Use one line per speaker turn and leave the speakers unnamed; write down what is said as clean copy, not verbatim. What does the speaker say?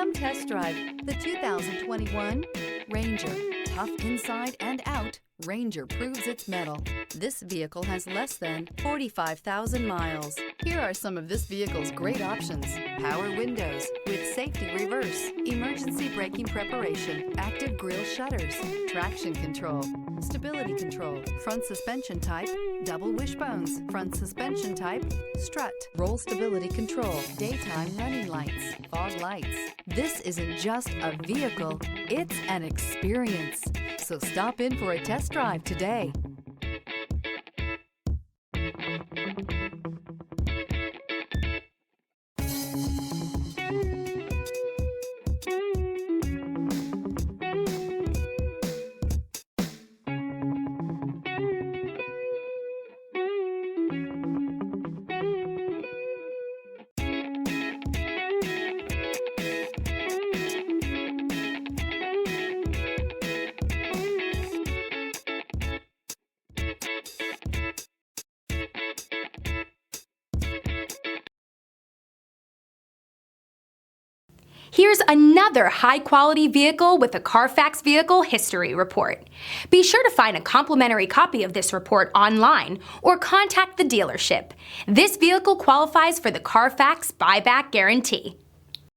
Come test drive the 2021 Ranger. Tough inside and out, Ranger proves its mettle. This vehicle has less than 45,000 miles. Here are some of this vehicle's great options: power windows with safety reverse, emergency braking preparation, active grille shutters, traction control, stability control, front suspension type, double wishbones, front suspension type, strut, roll stability control, daytime running lights, fog lights. This isn't just a vehicle, it's an experience. So stop in for a test drive today.
Here's another high-quality vehicle with a Carfax Vehicle History Report. Be sure to find a complimentary copy of this report online or contact the dealership. This vehicle qualifies for the Carfax Buyback Guarantee.